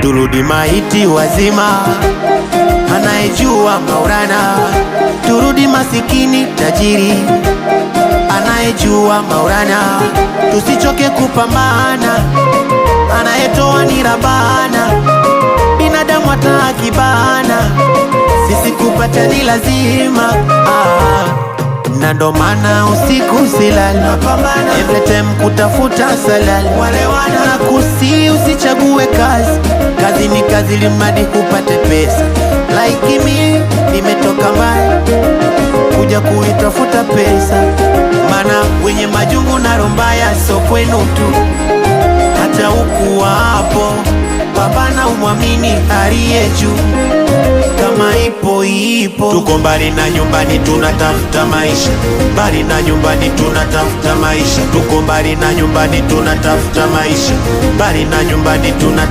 turudi maiti wazima, anayejua Maulana. Turudi masikini tajiri, anayejua Maulana. Tusichoke kupambana, anayetoa ni Rabbana. Binadamu atakibana, sisi kupata ni lazima. Na ndo maana usiku silali, every time kutafuta salali. Na kusi usichague kazi, kazi ni kazi, limadi kupate pesa. Like me, nimetoka mbali kuja kuitafuta pesa. Mana wenye majungu na rombaya so kwenu tu, hata huku wapo. Pambana umwamini aliye juu, kama ipo ipo. Tuko mbali na nyumbani tunatafuta maisha, mbali na nyumbani tunatafuta maisha. Tuko mbali na nyumbani tunatafuta maisha, mbali na nyumbani tunatafuta